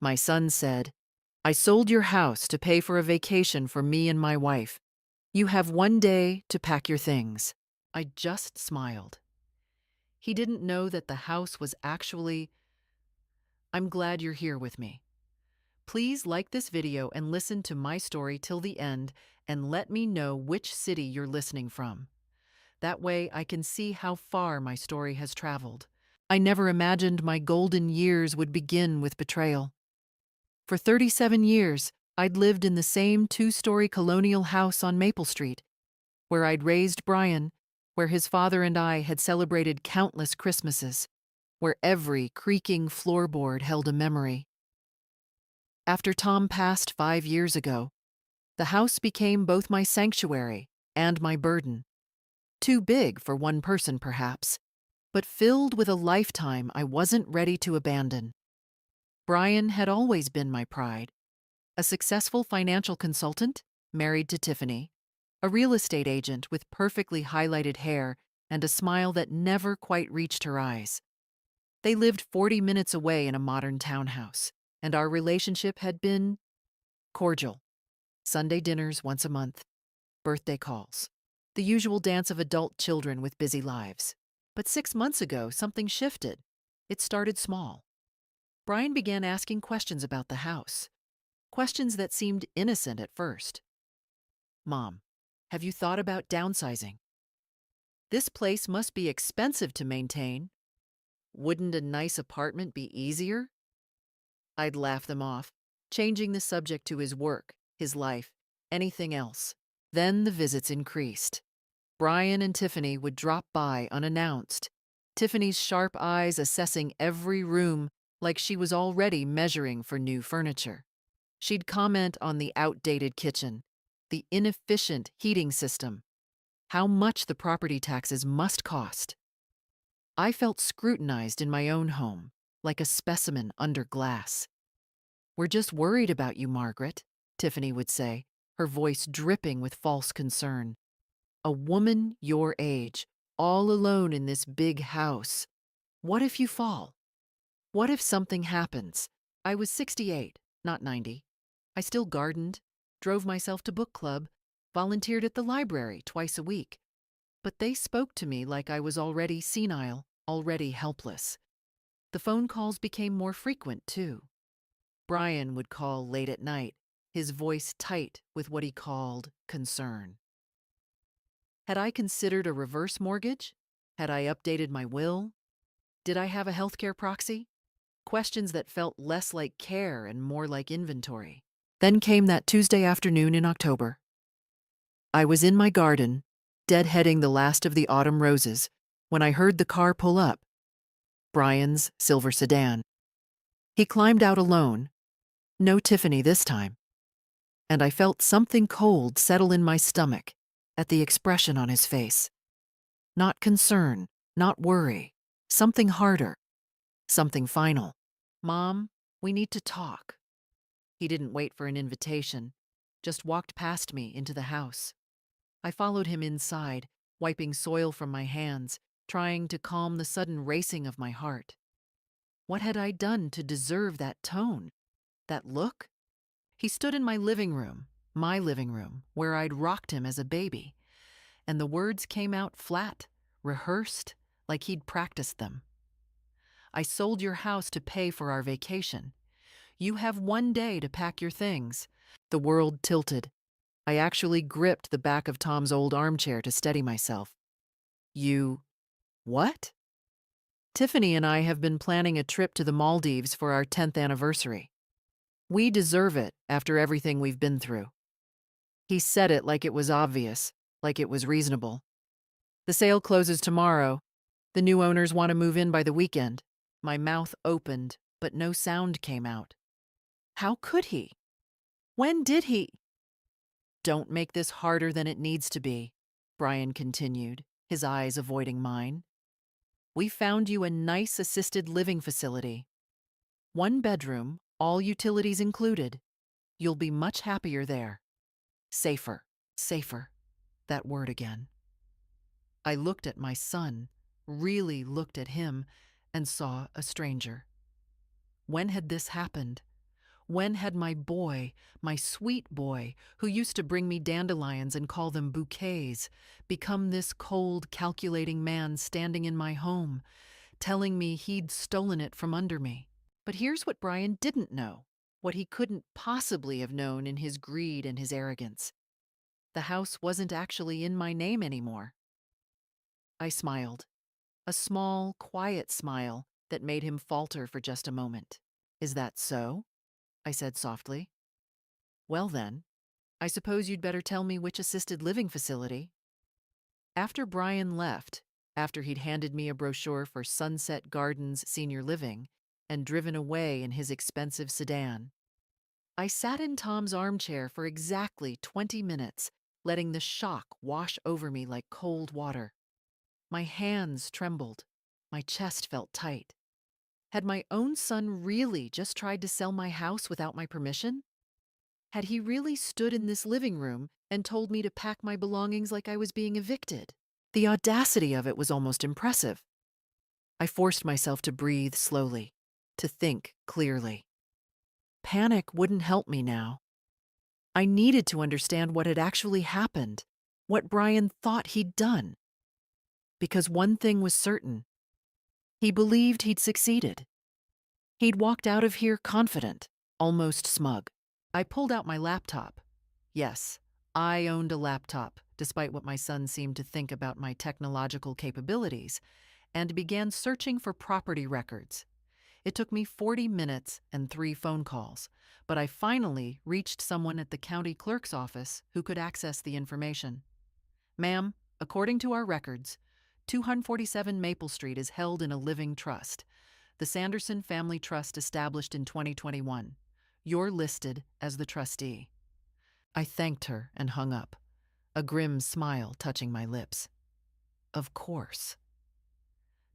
My son said, "I sold your house to pay for a vacation for me and my wife. You have one day to pack your things." I just smiled. He didn't know that the house was actually, "I'm glad you're here with me." Please like this video and listen to my story till the end and let me know which city you're listening from. That way I can see how far my story has traveled. I never imagined my golden years would begin with betrayal. For 37 years, I'd lived in the same two-story colonial house on Maple Street, where I'd raised Brian, where his father and I had celebrated countless Christmases, where every creaking floorboard held a memory. After Tom passed 5 years ago, the house became both my sanctuary and my burden. Too big for one person, perhaps, but filled with a lifetime I wasn't ready to abandon. Brian had always been my pride. A successful financial consultant, married to Tiffany, a real estate agent with perfectly highlighted hair and a smile that never quite reached her eyes. They lived 40 minutes away in a modern townhouse, and our relationship had been cordial. Sunday dinners once a month, birthday calls, the usual dance of adult children with busy lives. But 6 months ago, something shifted. It started small. Brian began asking questions about the house, questions that seemed innocent at first. "Mom, have you thought about downsizing? This place must be expensive to maintain. Wouldn't a nice apartment be easier?" I'd laugh them off, changing the subject to his work, his life, anything else. Then the visits increased. Brian and Tiffany would drop by unannounced, Tiffany's sharp eyes assessing every room like she was already measuring for new furniture. She'd comment on the outdated kitchen, the inefficient heating system, how much the property taxes must cost. I felt scrutinized in my own home, like a specimen under glass. "We're just worried about you, Margaret," Tiffany would say, her voice dripping with false concern. "A woman your age, all alone in this big house. What if you fall? What if something happens?" I was 68, not 90. I still gardened, drove myself to book club, volunteered at the library twice a week. But they spoke to me like I was already senile, already helpless. The phone calls became more frequent, too. Brian would call late at night, his voice tight with what he called concern. Had I considered a reverse mortgage? Had I updated my will? Did I have a healthcare proxy? Questions that felt less like care and more like inventory. Then came that Tuesday afternoon in October. I was in my garden, deadheading the last of the autumn roses, when I heard the car pull up. Brian's silver sedan. He climbed out alone. No Tiffany this time. And I felt something cold settle in my stomach at the expression on his face. Not concern, not worry, something harder, something final. "Mom, we need to talk." He didn't wait for an invitation, just walked past me into the house. I followed him inside, wiping soil from my hands, trying to calm the sudden racing of my heart. What had I done to deserve that tone, that look? He stood in my living room, where I'd rocked him as a baby, and the words came out flat, rehearsed, like he'd practiced them. "I sold your house to pay for our vacation. You have one day to pack your things." The world tilted. I actually gripped the back of Tom's old armchair to steady myself. "You... what?" "Tiffany and I have been planning a trip to the Maldives for our 10th anniversary. We deserve it after everything we've been through." He said it like it was obvious, like it was reasonable. "The sale closes tomorrow. The new owners want to move in by the weekend." My mouth opened, but no sound came out. How could he? When did he? "Don't make this harder than it needs to be," Brian continued, his eyes avoiding mine. "We found you a nice assisted living facility. 1 bedroom, all utilities included. You'll be much happier there. Safer, safer." That word again. I looked at my son, really looked at him, and saw a stranger. When had this happened? When had my boy, my sweet boy, who used to bring me dandelions and call them bouquets, become this cold, calculating man standing in my home, telling me he'd stolen it from under me? But here's what Brian didn't know, what he couldn't possibly have known in his greed and his arrogance. The house wasn't actually in my name anymore. I smiled, a small, quiet smile that made him falter for just a moment. Is that so? I said softly. Well then, I suppose you'd better tell me which assisted living facility. After Brian left, after he'd handed me a brochure for Sunset Gardens Senior Living and driven away in his expensive sedan, I sat in Tom's armchair for exactly 20 minutes, letting the shock wash over me like cold water. My hands trembled. My chest felt tight. Had my own son really just tried to sell my house without my permission? Had he really stood in this living room and told me to pack my belongings like I was being evicted? The audacity of it was almost impressive. I forced myself to breathe slowly, to think clearly. Panic wouldn't help me now. I needed to understand what had actually happened, what Brian thought he'd done. Because one thing was certain. He believed he'd succeeded. He'd walked out of here confident, almost smug. I pulled out my laptop. Yes, I owned a laptop, despite what my son seemed to think about my technological capabilities, and began searching for property records. It took me 40 minutes and 3 phone calls, but I finally reached someone at the county clerk's office who could access the information. Ma'am, according to our records, 247 Maple Street is held in a living trust, the Sanderson Family Trust established in 2021. You're listed as the trustee. I thanked her and hung up, a grim smile touching my lips. Of course.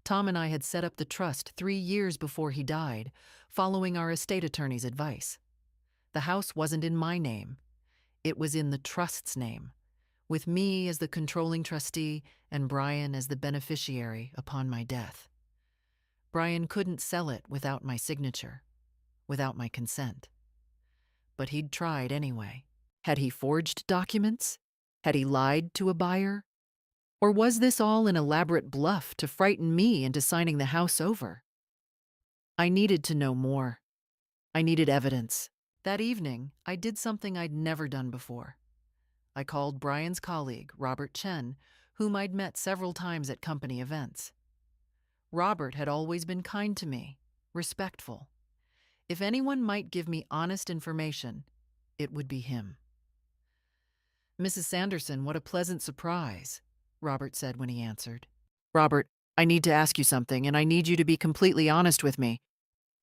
Tom and I had set up the trust 3 years before he died, following our estate attorney's advice. The house wasn't in my name. It was in the trust's name, with me as the controlling trustee and Brian as the beneficiary upon my death. Brian couldn't sell it without my signature, without my consent. But he'd tried anyway. Had he forged documents? Had he lied to a buyer? Or was this all an elaborate bluff to frighten me into signing the house over? I needed to know more. I needed evidence. That evening, I did something I'd never done before. I called Brian's colleague, Robert Chen, whom I'd met several times at company events. Robert had always been kind to me, respectful. If anyone might give me honest information, it would be him. Mrs. Sanderson, what a pleasant surprise, Robert said when he answered. Robert, I need to ask you something, and I need you to be completely honest with me.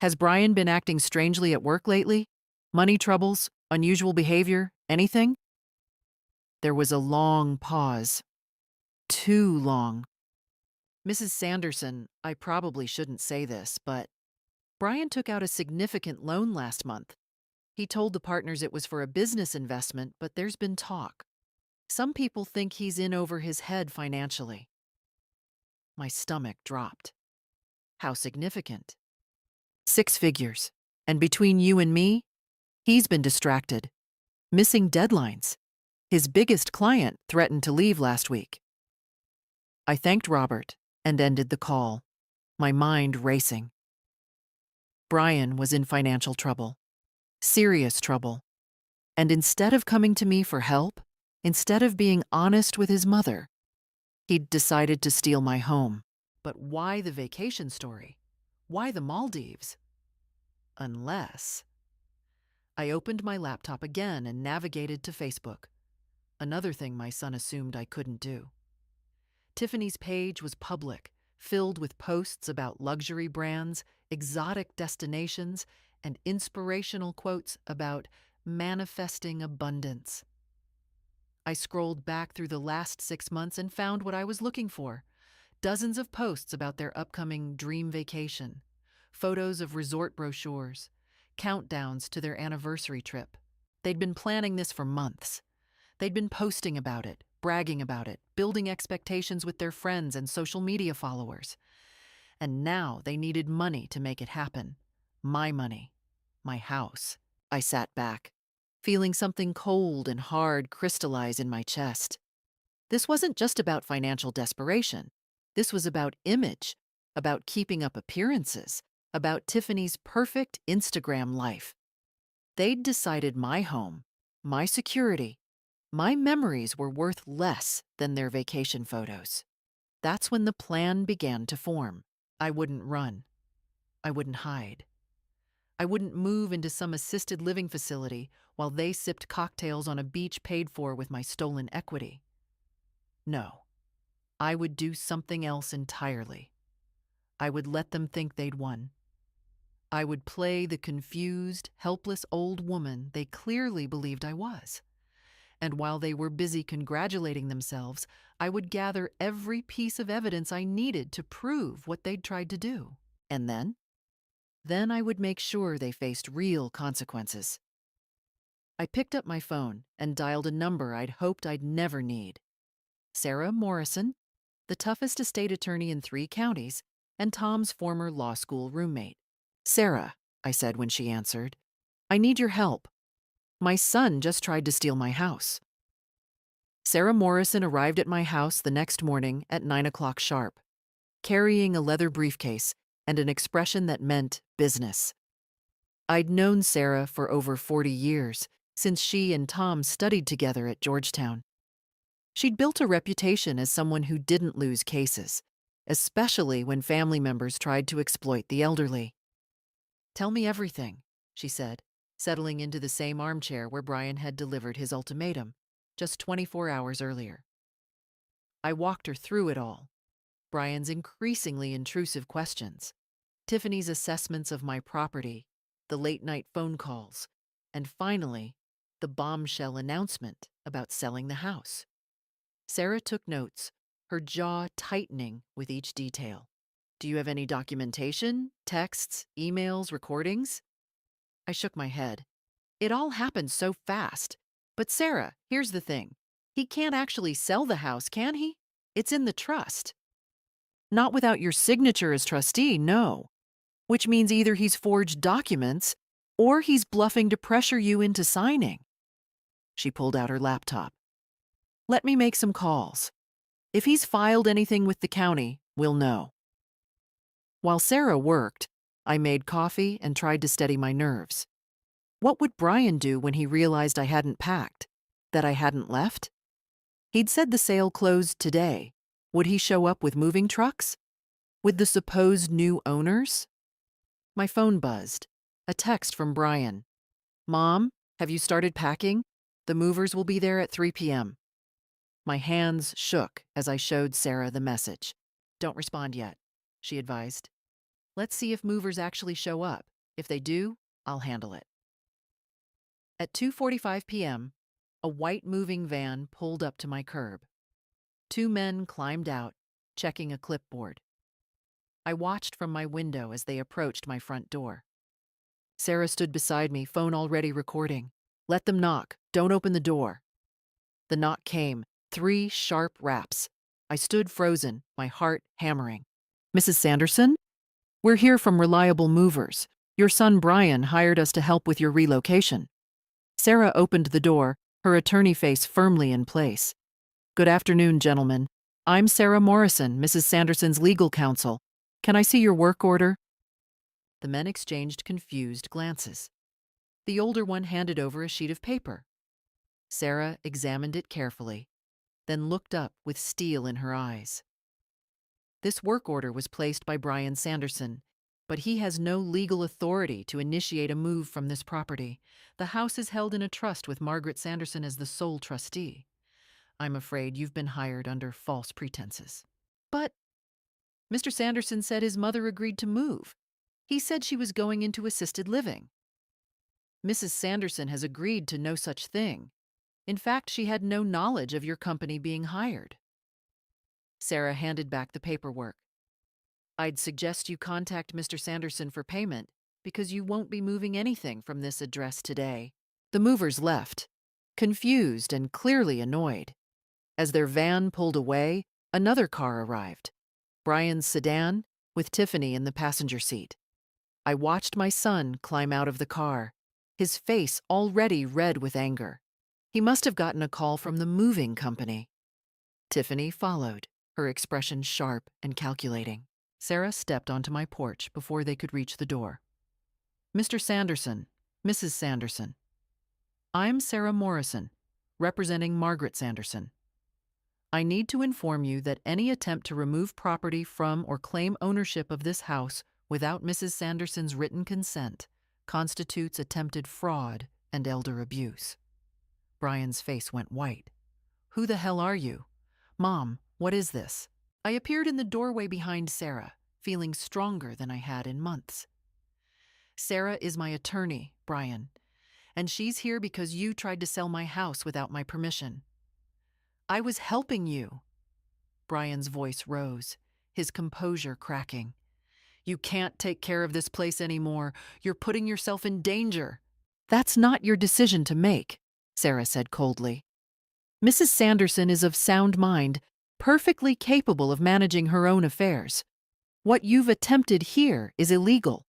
Has Brian been acting strangely at work lately? Money troubles? Unusual behavior? Anything? There was a long pause. Too long. Mrs. Sanderson, I probably shouldn't say this, but Brian took out a significant loan last month. He told the partners it was for a business investment, but there's been talk. Some people think he's in over his head financially. My stomach dropped. How significant? 6 figures. And between you and me, he's been distracted. Missing deadlines. His biggest client threatened to leave last week. I thanked Robert and ended the call, my mind racing. Brian was in financial trouble. Serious trouble. And instead of coming to me for help, instead of being honest with his mother, he'd decided to steal my home. But why the vacation story? Why the Maldives? Unless... I opened my laptop again and navigated to Facebook. Another thing my son assumed I couldn't do. Tiffany's page was public, filled with posts about luxury brands, exotic destinations, and inspirational quotes about manifesting abundance. I scrolled back through the last 6 months and found what I was looking for. Dozens of posts about their upcoming dream vacation, photos of resort brochures, countdowns to their anniversary trip. They'd been planning this for months. They'd been posting about it, bragging about it, building expectations with their friends and social media followers. And now they needed money to make it happen. My money. My house. I sat back, feeling something cold and hard crystallize in my chest. This wasn't just about financial desperation. This was about image, about keeping up appearances, about Tiffany's perfect Instagram life. They'd decided my home, my security, my memories were worth less than their vacation photos. That's when the plan began to form. I wouldn't run. I wouldn't hide. I wouldn't move into some assisted living facility while they sipped cocktails on a beach paid for with my stolen equity. No, I would do something else entirely. I would let them think they'd won. I would play the confused, helpless old woman they clearly believed I was. And while they were busy congratulating themselves, I would gather every piece of evidence I needed to prove what they'd tried to do. And then I would make sure they faced real consequences. I picked up my phone and dialed a number I'd hoped I'd never need. Sarah Morrison, the toughest estate attorney in 3 counties, and Tom's former law school roommate. "Sarah," I said when she answered, "I need your help. My son just tried to steal my house." Sarah Morrison arrived at my house the next morning at 9 o'clock sharp, carrying a leather briefcase and an expression that meant business. I'd known Sarah for over 40 years, since she and Tom studied together at Georgetown. She'd built a reputation as someone who didn't lose cases, especially when family members tried to exploit the elderly. "Tell me everything," she said, settling into the same armchair where Brian had delivered his ultimatum, just 24 hours earlier. I walked her through it all. Brian's increasingly intrusive questions, Tiffany's assessments of my property, the late-night phone calls, and finally, the bombshell announcement about selling the house. Sarah took notes, her jaw tightening with each detail. "Do you have any documentation, texts, emails, recordings?" I shook my head. "It all happened so fast. But Sarah, here's the thing. He can't actually sell the house, can he? It's in the trust." "Not without your signature as trustee, no. Which means either he's forged documents or he's bluffing to pressure you into signing." She pulled out her laptop. "Let me make some calls. If he's filed anything with the county, we'll know." While Sarah worked, I made coffee and tried to steady my nerves. What would Brian do when he realized I hadn't packed? That I hadn't left? He'd said the sale closed today. Would he show up with moving trucks? With the supposed new owners? My phone buzzed. A text from Brian. "Mom, have you started packing? The movers will be there at 3 p.m. My hands shook as I showed Sarah the message. "Don't respond yet," she advised. "Let's see if movers actually show up. If they do, I'll handle it." At 2:45 p.m., a white moving van pulled up to my curb. 2 men climbed out, checking a clipboard. I watched from my window as they approached my front door. Sarah stood beside me, phone already recording. "Let them knock. Don't open the door." The knock came, 3 sharp raps. I stood frozen, my heart hammering. "Mrs. Sanderson? We're here from Reliable Movers. Your son Brian hired us to help with your relocation." Sarah opened the door, her attorney face firmly in place. "Good afternoon, gentlemen. I'm Sarah Morrison, Mrs. Sanderson's legal counsel. Can I see your work order?" The men exchanged confused glances. The older one handed over a sheet of paper. Sarah examined it carefully, then looked up with steel in her eyes. "This work order was placed by Brian Sanderson, but he has no legal authority to initiate a move from this property. The house is held in a trust with Margaret Sanderson as the sole trustee. I'm afraid you've been hired under false pretenses." "But Mr. Sanderson said his mother agreed to move. He said she was going into assisted living." "Mrs. Sanderson has agreed to no such thing. In fact, she had no knowledge of your company being hired." Sarah handed back the paperwork. "I'd suggest you contact Mr. Sanderson for payment because you won't be moving anything from this address today." The movers left, confused and clearly annoyed. As their van pulled away, another car arrived. Brian's sedan, with Tiffany in the passenger seat. I watched my son climb out of the car. his face already red with anger. He must have gotten a call from the moving company. Tiffany followed, her expression sharp and calculating. Sarah stepped onto my porch before they could reach the door. "Mr. Sanderson, Mrs. Sanderson. I'm Sarah Morrison, representing Margaret Sanderson. I need to inform you that any attempt to remove property from or claim ownership of this house without Mrs. Sanderson's written consent constitutes attempted fraud and elder abuse." Brian's face went white. "Who the hell are you? Mom, what is this?" I appeared in the doorway behind Sarah, feeling stronger than I had in months. "Sarah is my attorney, Brian, and she's here because you tried to sell my house without my permission." "I was helping you." Brian's voice rose, his composure cracking. "You can't take care of this place anymore. You're putting yourself in danger." "That's not your decision to make," Sarah said coldly. "Mrs. Sanderson is of sound mind, perfectly capable of managing her own affairs. What you've attempted here is illegal."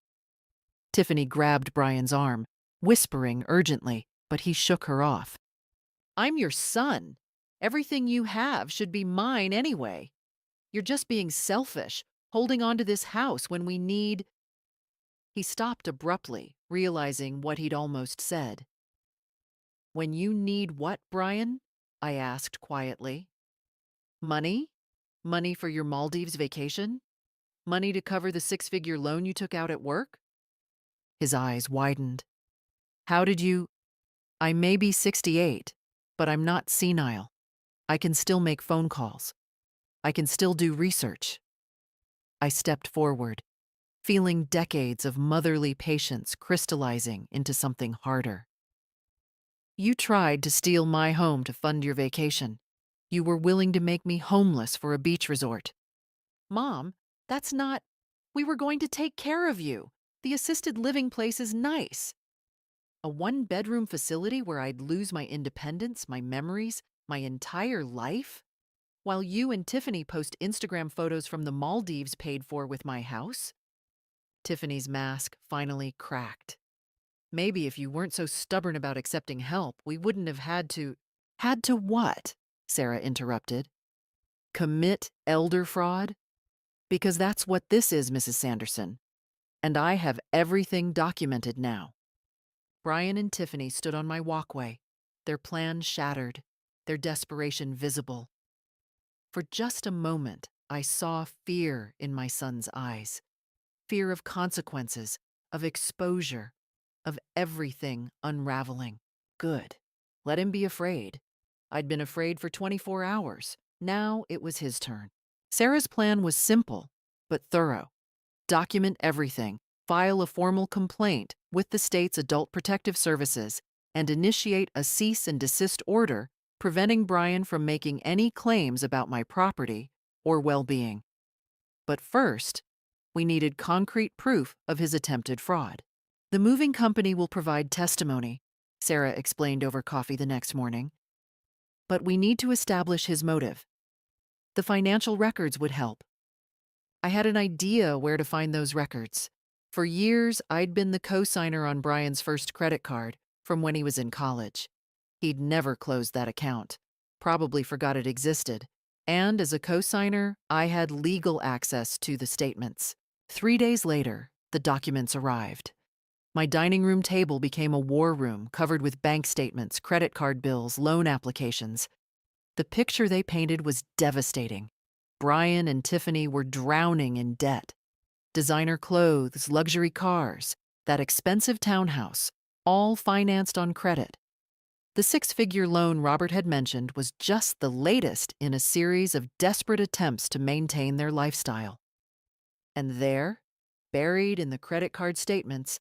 Tiffany grabbed Brian's arm, whispering urgently, but he shook her off. "I'm your son. Everything you have should be mine anyway. You're just being selfish, holding on to this house when we need—" He stopped abruptly, realizing what he'd almost said. "When you need what, Brian?" I asked quietly. "Money? Money for your Maldives vacation? Money to cover the six-figure loan you took out at work?" His eyes widened. "How did you—" "I may be 68, but I'm not senile. I can still make phone calls. I can still do research." I stepped forward, feeling decades of motherly patience crystallizing into something harder. "You tried to steal my home to fund your vacation. You were willing to make me homeless for a beach resort." "Mom, that's not— We were going to take care of you. The assisted living place is nice. A one-bedroom facility where I'd lose my independence, my memories, my entire life? While you and Tiffany post Instagram photos from the Maldives paid for with my house?" Tiffany's mask finally cracked. "Maybe if you weren't so stubborn about accepting help, we wouldn't have had to—" "Had to what?" Sarah interrupted. "Commit elder fraud? Because that's what this is, Mrs. Sanderson. And I have everything documented now." Brian and Tiffany stood on my walkway, their plan shattered, their desperation visible. For just a moment, I saw fear in my son's eyes. Fear of consequences, of exposure, of everything unraveling. Good. Let him be afraid. I'd been afraid for 24 hours. Now it was his turn. Sarah's plan was simple, but thorough. Document everything, file a formal complaint with the state's Adult Protective Services, and initiate a cease and desist order preventing Brian from making any claims about my property or well-being. But first, we needed concrete proof of his attempted fraud. "The moving company will provide testimony," Sarah explained over coffee the next morning. "But we need to establish his motive. The financial records would help." I had an idea where to find those records. For years, I'd been the co-signer on Brian's first credit card from when he was in college. He'd never closed that account, probably forgot it existed. And as a co-signer, I had legal access to the statements. 3 days later, the documents arrived. My dining room table became a war room covered with bank statements, credit card bills, loan applications. The picture they painted was devastating. Brian and Tiffany were drowning in debt. Designer clothes, luxury cars, that expensive townhouse, all financed on credit. The six-figure loan Robert had mentioned was just the latest in a series of desperate attempts to maintain their lifestyle. And there, buried in the credit card statements,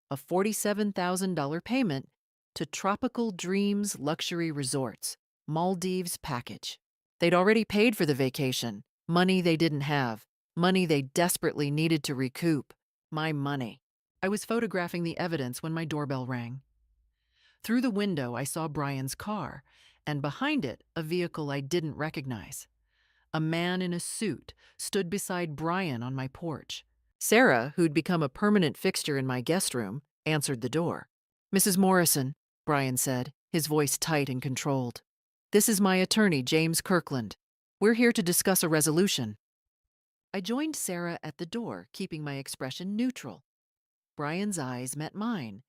a $47,000 payment to Tropical Dreams Luxury Resorts, Maldives package. They'd already paid for the vacation, money they didn't have, money they desperately needed to recoup. My money. I was photographing the evidence when my doorbell rang. Through the window, I saw Brian's car, and behind it, a vehicle I didn't recognize. A man in a suit stood beside Brian on my porch. Sarah, who'd become a permanent fixture in my guest room, answered the door. Mrs. Morrison, Brian said, his voice tight and controlled. This is my attorney, James Kirkland. We're here to discuss a resolution. I joined Sarah at the door, keeping my expression neutral. Brian's eyes met mine,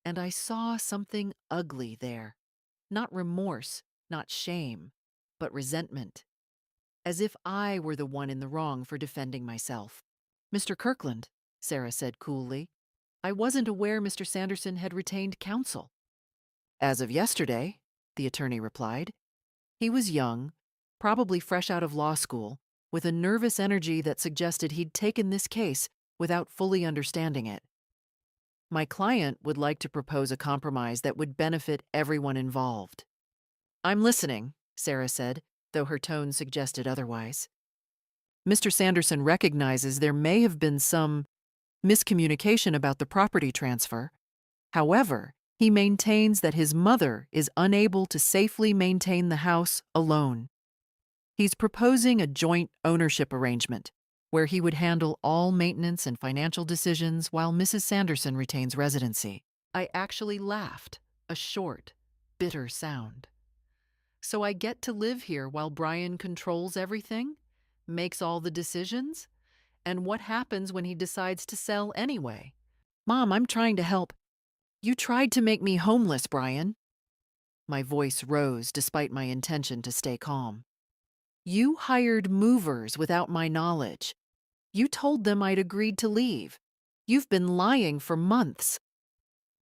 and I saw something ugly there. Not remorse, not shame, but resentment. As if I were the one in the wrong for defending myself. Mr. Kirkland, Sarah said coolly, I wasn't aware Mr. Sanderson had retained counsel. As of yesterday, the attorney replied. He was young, probably fresh out of law school, with a nervous energy that suggested he'd taken this case without fully understanding it. My client would like to propose a compromise that would benefit everyone involved. I'm listening, Sarah said, though her tone suggested otherwise. Mr. Sanderson recognizes there may have been some miscommunication about the property transfer. However, he maintains that his mother is unable to safely maintain the house alone. He's proposing a joint ownership arrangement where he would handle all maintenance and financial decisions while Mrs. Sanderson retains residency. I actually laughed, a short, bitter sound. So I get to live here while Brian controls everything, makes all the decisions? And what happens when he decides to sell anyway? Mom, I'm trying to help. You tried to make me homeless, Brian. My voice rose despite my intention to stay calm. You hired movers without my knowledge. You told them I'd agreed to leave. You've been lying for months.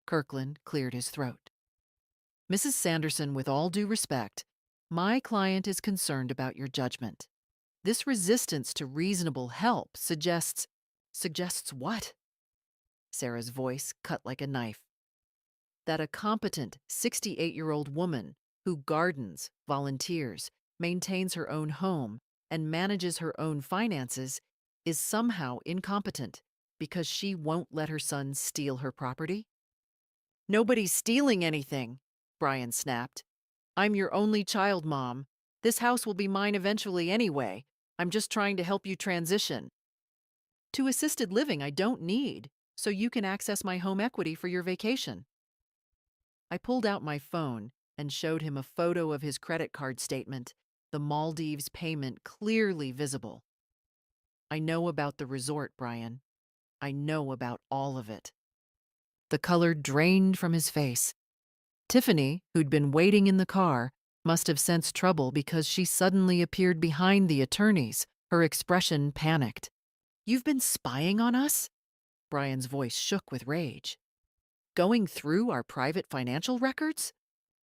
Kirkland cleared his throat. Mrs. Sanderson, with all due respect, my client is concerned about your judgment. This resistance to reasonable help suggests what? Sarah's voice cut like a knife. That a competent 68-year-old woman who gardens, volunteers, maintains her own home, and manages her own finances is somehow incompetent because she won't let her son steal her property? Nobody's stealing anything, Brian snapped. I'm your only child, Mom. This house will be mine eventually anyway. I'm just trying to help you transition. To assisted living I don't need, so you can access my home equity for your vacation. I pulled out my phone and showed him a photo of his credit card statement, the Maldives payment clearly visible. I know about the resort, Brian. I know about all of it. The color drained from his face. Tiffany, who'd been waiting in the car, must have sensed trouble because she suddenly appeared behind the attorneys, her expression panicked. You've been spying on us? Brian's voice shook with rage. Going through our private financial records?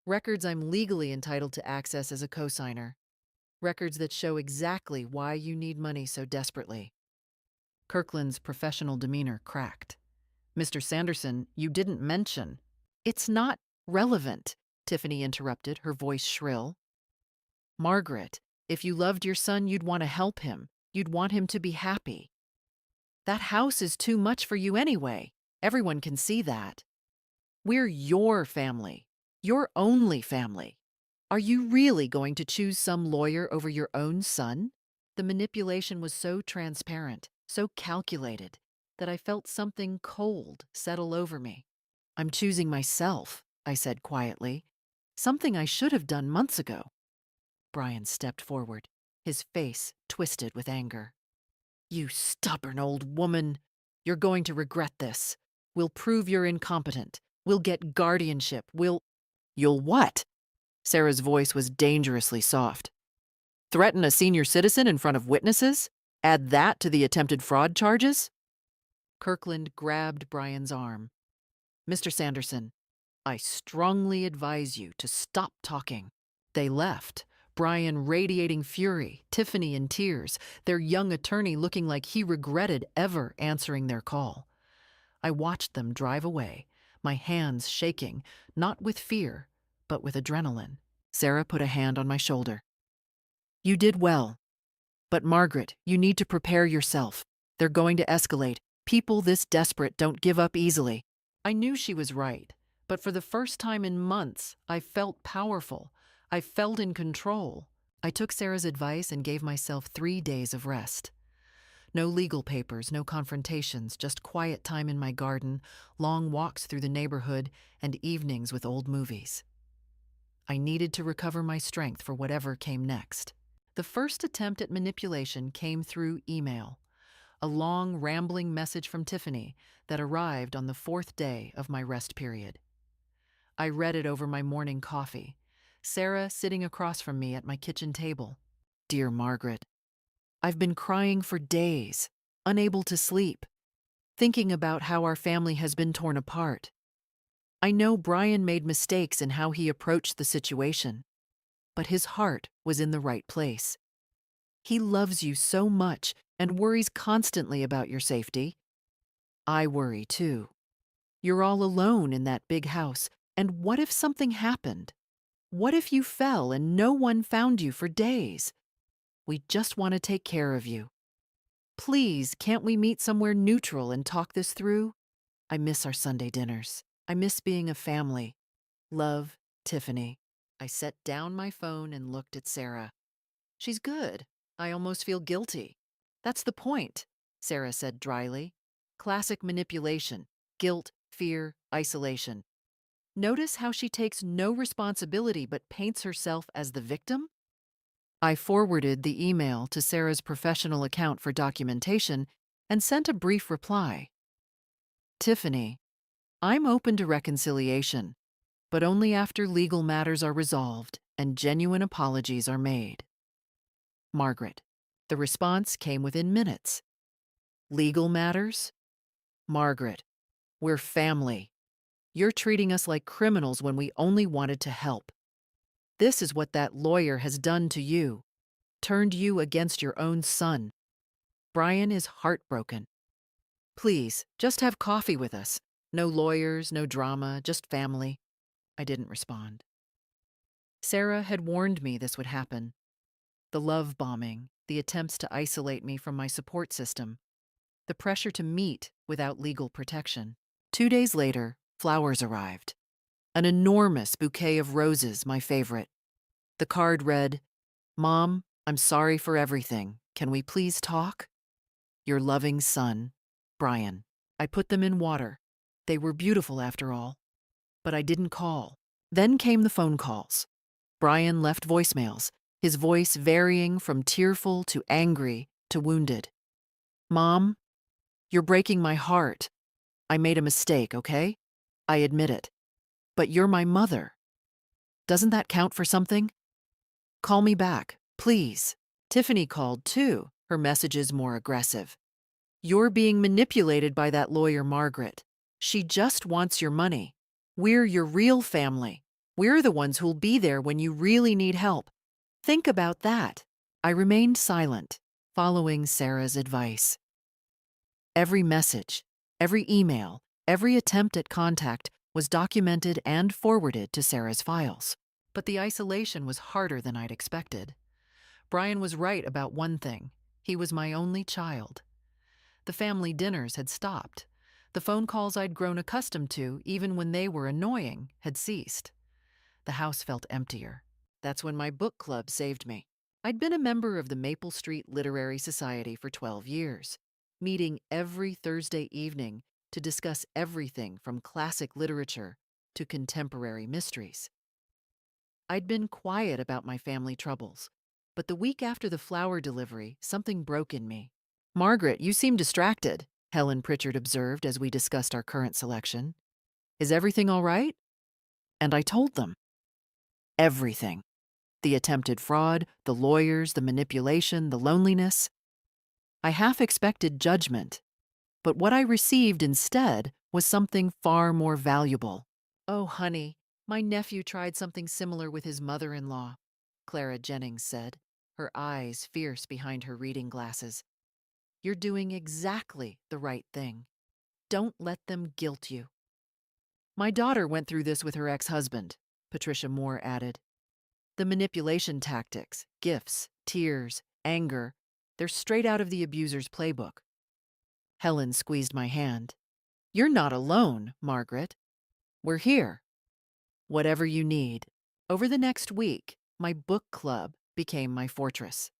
Records I'm legally entitled to access as a cosigner. Records that show exactly why you need money so desperately. Kirkland's professional demeanor cracked. Mr. Sanderson, you didn't mention. It's not relevant, Tiffany interrupted, her voice shrill. Margaret, if you loved your son, you'd want to help him. You'd want him to be happy. That house is too much for you anyway. Everyone can see that. We're your family, your only family. Are you really going to choose some lawyer over your own son? The manipulation was so transparent, so calculated, that I felt something cold settle over me. I'm choosing myself, I said quietly, something I should have done months ago. Brian stepped forward, his face twisted with anger. You stubborn old woman. You're going to regret this. We'll prove you're incompetent. We'll get guardianship. You'll what? Sarah's voice was dangerously soft. Threaten a senior citizen in front of witnesses? Add that to the attempted fraud charges? Kirkland grabbed Brian's arm. Mr. Sanderson, I strongly advise you to stop talking. They left, Brian radiating fury, Tiffany in tears, their young attorney looking like he regretted ever answering their call. I watched them drive away, my hands shaking, not with fear, but with adrenaline. Sarah put a hand on my shoulder. You did well. But Margaret, you need to prepare yourself. They're going to escalate. People this desperate don't give up easily. I knew she was right, but for the first time in months, I felt powerful. I felt in control. I took Sarah's advice and gave myself 3 days of rest. No legal papers, no confrontations, just quiet time in my garden, long walks through the neighborhood, and evenings with old movies. I needed to recover my strength for whatever came next. The first attempt at manipulation came through email, a long, rambling message from Tiffany that arrived on the fourth day of my rest period. I read it over my morning coffee, Sarah sitting across from me at my kitchen table. Dear Margaret, I've been crying for days, unable to sleep, thinking about how our family has been torn apart. I know Brian made mistakes in how he approached the situation, but his heart was in the right place. He loves you so much and worries constantly about your safety. I worry too. You're all alone in that big house, and what if something happened? What if you fell and no one found you for days? We just want to take care of you. Please, can't we meet somewhere neutral and talk this through? I miss our Sunday dinners. I miss being a family. Love, Tiffany. I set down my phone and looked at Sarah. She's good. I almost feel guilty. That's the point, Sarah said dryly. Classic manipulation, guilt, fear, isolation. Notice how she takes no responsibility but paints herself as the victim? I forwarded the email to Sarah's professional account for documentation and sent a brief reply. Tiffany, I'm open to reconciliation, but only after legal matters are resolved and genuine apologies are made. Margaret. The response came within minutes. Legal matters? Margaret, we're family. You're treating us like criminals when we only wanted to help. This is what that lawyer has done to you, turned you against your own son. Brian is heartbroken. Please, just have coffee with us. No lawyers, no drama, just family. I didn't respond. Sarah had warned me this would happen. The love bombing, the attempts to isolate me from my support system, the pressure to meet without legal protection. 2 days later, flowers arrived. An enormous bouquet of roses, my favorite. The card read, Mom, I'm sorry for everything. Can we please talk? Your loving son, Brian. I put them in water. They were beautiful after all. But I didn't call. Then came the phone calls. Brian left voicemails, his voice varying from tearful to angry to wounded. Mom, you're breaking my heart. I made a mistake, okay? I admit it. But you're my mother. Doesn't that count for something? Call me back, please. Tiffany called too, her messages more aggressive. You're being manipulated by that lawyer, Margaret. She just wants your money. We're your real family. We're the ones who'll be there when you really need help. Think about that. I remained silent, following Sarah's advice. Every message, every email, every attempt at contact was documented and forwarded to Sarah's files. But the isolation was harder than I'd expected. Brian was right about one thing. He was my only child. The family dinners had stopped. The phone calls I'd grown accustomed to, even when they were annoying, had ceased. The house felt emptier. That's when my book club saved me. I'd been a member of the Maple Street Literary Society for 12 years, meeting every Thursday evening to discuss everything from classic literature to contemporary mysteries. I'd been quiet about my family troubles, but the week after the flower delivery, something broke in me. Margaret, you seem distracted, Helen Pritchard observed as we discussed our current selection. Is everything all right? And I told them. Everything. The attempted fraud, the lawyers, the manipulation, the loneliness. I half expected judgment, but what I received instead was something far more valuable. Oh, honey, my nephew tried something similar with his mother-in-law, Clara Jennings said, her eyes fierce behind her reading glasses. You're doing exactly the right thing. Don't let them guilt you. My daughter went through this with her ex-husband, Patricia Moore added. The manipulation tactics, gifts, tears, anger, they're straight out of the abuser's playbook. Helen squeezed my hand. You're not alone, Margaret. We're here. Whatever you need. Over the next week, my book club became my fortress.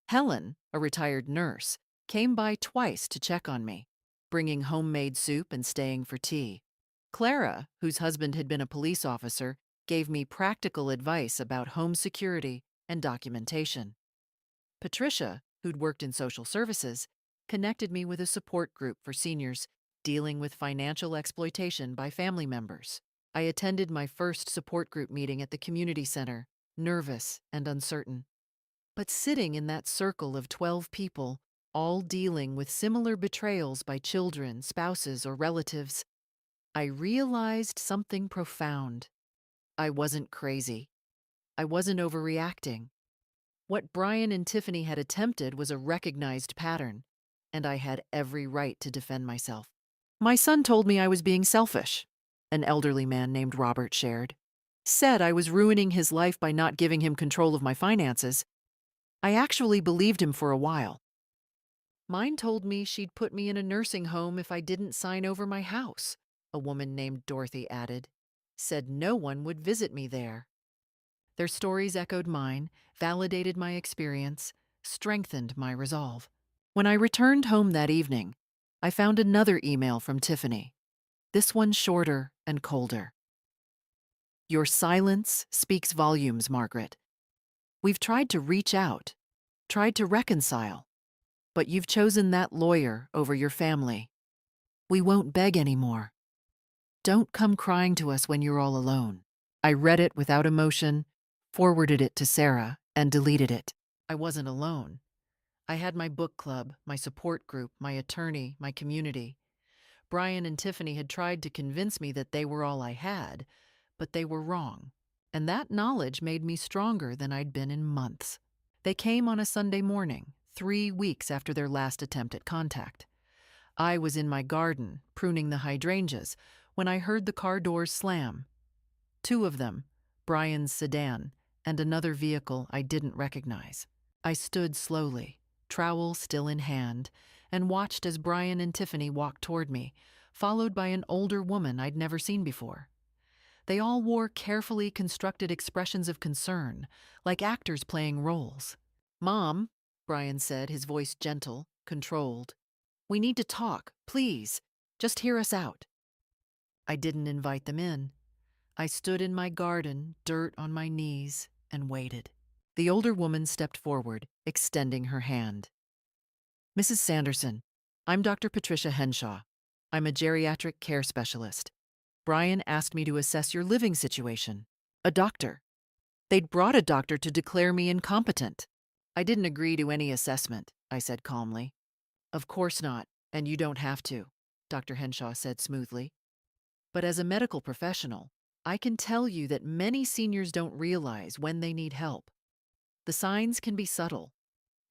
Helen, a retired nurse, came by twice to check on me, bringing homemade soup and staying for tea. Clara, whose husband had been a police officer, gave me practical advice about home security and documentation. Patricia, who'd worked in social services, connected me with a support group for seniors dealing with financial exploitation by family members. I attended my first support group meeting at the community center, nervous and uncertain. But sitting in that circle of 12 people, all dealing with similar betrayals by children, spouses, or relatives, I realized something profound. I wasn't crazy. I wasn't overreacting. What Brian and Tiffany had attempted was a recognized pattern, and I had every right to defend myself. My son told me I was being selfish, an elderly man named Robert shared. Said I was ruining his life by not giving him control of my finances. I actually believed him for a while. Mine told me she'd put me in a nursing home if I didn't sign over my house, a woman named Dorothy added. Said no one would visit me there. Their stories echoed mine, validated my experience, strengthened my resolve. When I returned home that evening, I found another email from Tiffany, this one shorter and colder. Your silence speaks volumes, Margaret. We've tried to reach out, tried to reconcile, but you've chosen that lawyer over your family. We won't beg anymore. Don't come crying to us when you're all alone. I read it without emotion, forwarded it to Sarah, and deleted it. I wasn't alone. I had my book club, my support group, my attorney, my community. Brian and Tiffany had tried to convince me that they were all I had, but they were wrong. And that knowledge made me stronger than I'd been in months. They came on a Sunday morning, 3 weeks after their last attempt at contact. I was in my garden, pruning the hydrangeas, when I heard the car doors slam. 2 of them, Brian's sedan, and another vehicle I didn't recognize. I stood slowly, trowel still in hand, and watched as Brian and Tiffany walked toward me, followed by an older woman I'd never seen before. They all wore carefully constructed expressions of concern, like actors playing roles. Mom, Brian said, his voice gentle, controlled. We need to talk, please. Just hear us out. I didn't invite them in. I stood in my garden, dirt on my knees, and waited. The older woman stepped forward, extending her hand. Mrs. Sanderson, I'm Dr. Patricia Henshaw. I'm a geriatric care specialist. Brian asked me to assess your living situation. A doctor. They'd brought a doctor to declare me incompetent. I didn't agree to any assessment, I said calmly. Of course not, and you don't have to, Dr. Henshaw said smoothly. But as a medical professional, I can tell you that many seniors don't realize when they need help. The signs can be subtle.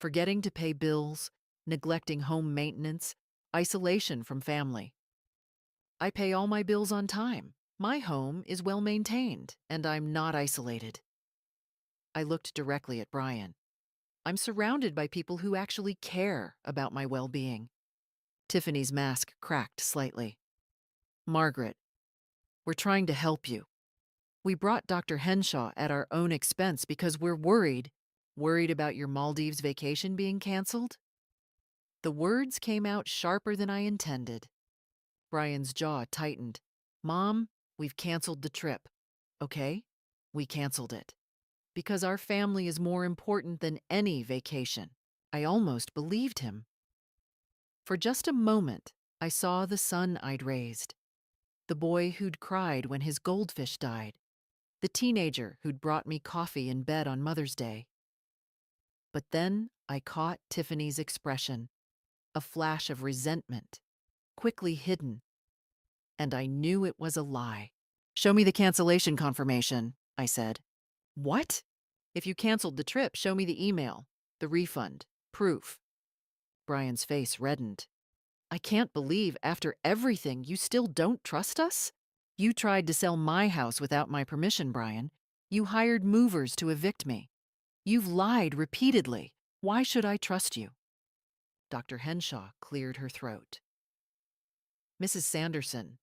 Forgetting to pay bills, neglecting home maintenance, isolation from family. I pay all my bills on time. My home is well maintained, and I'm not isolated. I looked directly at Brian. I'm surrounded by people who actually care about my well-being. Tiffany's mask cracked slightly. Margaret, we're trying to help you. We brought Dr. Henshaw at our own expense because we're worried. Worried about your Maldives vacation being canceled? The words came out sharper than I intended. Brian's jaw tightened. Mom, we've canceled the trip. Okay? We canceled it. Because our family is more important than any vacation. I almost believed him. For just a moment, I saw the son I'd raised. The boy who'd cried when his goldfish died. The teenager who'd brought me coffee in bed on Mother's Day. But then I caught Tiffany's expression, a flash of resentment, quickly hidden, and I knew it was a lie. Show me the cancellation confirmation, I said. What? If you canceled the trip, show me the email, the refund, proof. Brian's face reddened. I can't believe after everything you still don't trust us? You tried to sell my house without my permission, Brian. You hired movers to evict me. You've lied repeatedly. Why should I trust you? Dr. Henshaw cleared her throat. Mrs. Sanderson,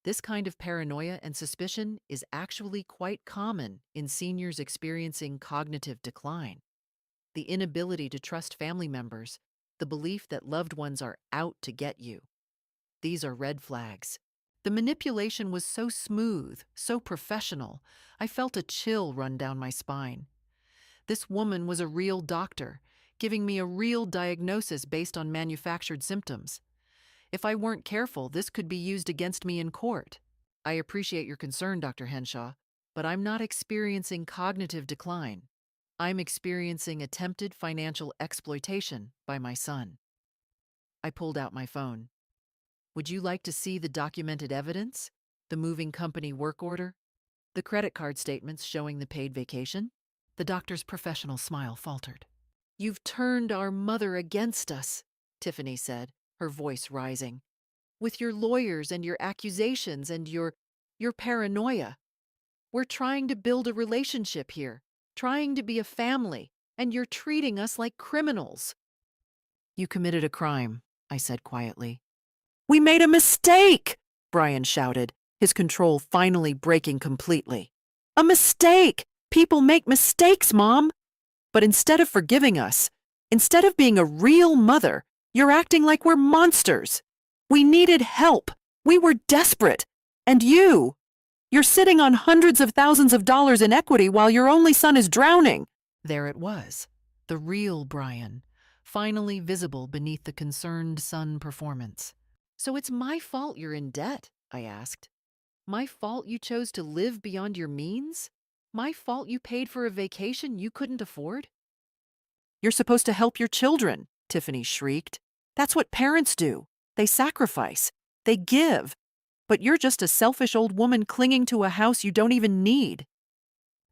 this kind of paranoia and suspicion is actually quite common in seniors experiencing cognitive decline. The inability to trust family members, the belief that loved ones are out to get you. These are red flags. The manipulation was so smooth, so professional, I felt a chill run down my spine. This woman was a real doctor, giving me a real diagnosis based on manufactured symptoms. If I weren't careful, this could be used against me in court. I appreciate your concern, Dr. Henshaw, but I'm not experiencing cognitive decline. I'm experiencing attempted financial exploitation by my son. I pulled out my phone. Would you like to see the documented evidence? The moving company work order? The credit card statements showing the paid vacation? The doctor's professional smile faltered. You've turned our mother against us, Tiffany said, her voice rising. With your lawyers and your accusations and your paranoia. We're trying to build a relationship here, trying to be a family, and you're treating us like criminals. You committed a crime, I said quietly. We made a mistake, Brian shouted, his control finally breaking completely. A mistake! People make mistakes, Mom! But instead of forgiving us, instead of being a real mother, you're acting like we're monsters. We needed help. We were desperate. And you're sitting on hundreds of thousands of dollars in equity while your only son is drowning. There it was, the real Brian, finally visible beneath the concerned son performance. So it's my fault you're in debt, I asked. My fault you chose to live beyond your means? My fault you paid for a vacation you couldn't afford? You're supposed to help your children, Tiffany shrieked. That's what parents do. They sacrifice. They give. But you're just a selfish old woman clinging to a house you don't even need.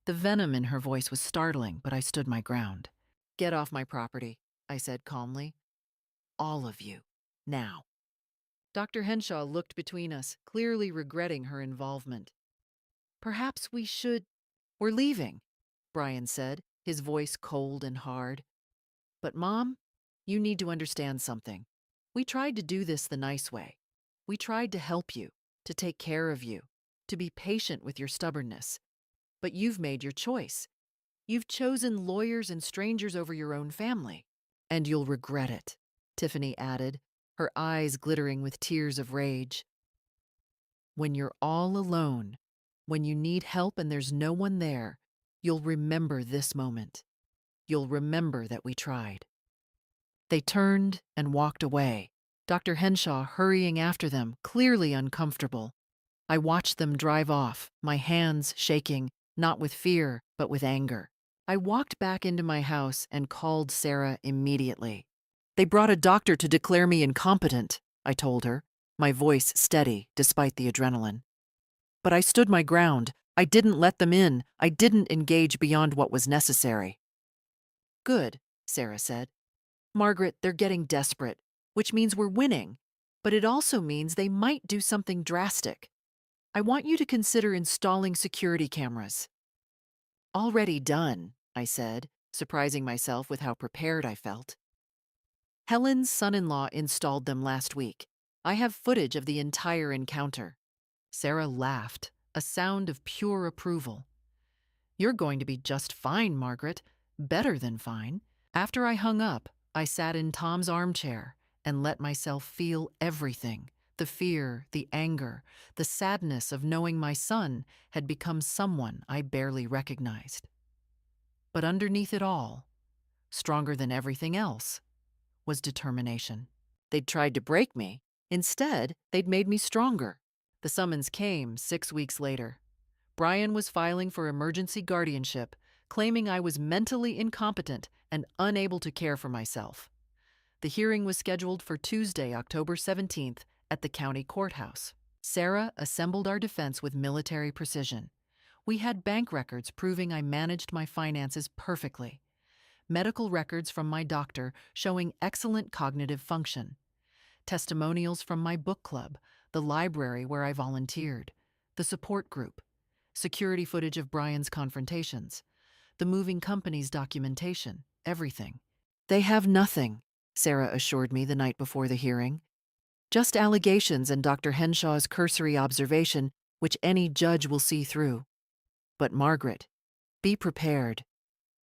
The venom in her voice was startling, but I stood my ground. Get off my property, I said calmly. All of you. Now. Dr. Henshaw looked between us, clearly regretting her involvement. Perhaps we should... We're leaving, Brian said, his voice cold and hard. But Mom, you need to understand something. We tried to do this the nice way. We tried to help you, to take care of you, to be patient with your stubbornness. But you've made your choice. You've chosen lawyers and strangers over your own family. And you'll regret it, Tiffany added, her eyes glittering with tears of rage. When you're all alone, when you need help and there's no one there, you'll remember this moment. You'll remember that we tried. They turned and walked away, Dr. Henshaw hurrying after them, clearly uncomfortable. I watched them drive off, my hands shaking, not with fear, but with anger. I walked back into my house and called Sarah immediately. They brought a doctor to declare me incompetent, I told her, my voice steady despite the adrenaline. But I stood my ground. I didn't let them in. I didn't engage beyond what was necessary. Good, Sarah said. Margaret, they're getting desperate, which means we're winning, but it also means they might do something drastic. I want you to consider installing security cameras. Already done, I said, surprising myself with how prepared I felt. Helen's son-in-law installed them last week. I have footage of the entire encounter. Sarah laughed, a sound of pure approval. You're going to be just fine, Margaret. Better than fine. After I hung up, I sat in Tom's armchair and let myself feel everything. The fear, the anger, the sadness of knowing my son had become someone I barely recognized. But underneath it all, stronger than everything else, was determination. They'd tried to break me. Instead, they'd made me stronger. The summons came 6 weeks later. Brian was filing for emergency guardianship, claiming I was mentally incompetent and unable to care for myself. The hearing was scheduled for Tuesday, October 17th, at the county courthouse. Sarah assembled our defense with military precision. We had bank records proving I managed my finances perfectly. Medical records from my doctor showing excellent cognitive function. Testimonials from my book club, the library where I volunteered, the support group, security footage of Brian's confrontations, the moving company's documentation, everything. They have nothing, Sarah assured me the night before the hearing. Just allegations and Dr. Henshaw's cursory observation, which any judge will see through. But Margaret, be prepared.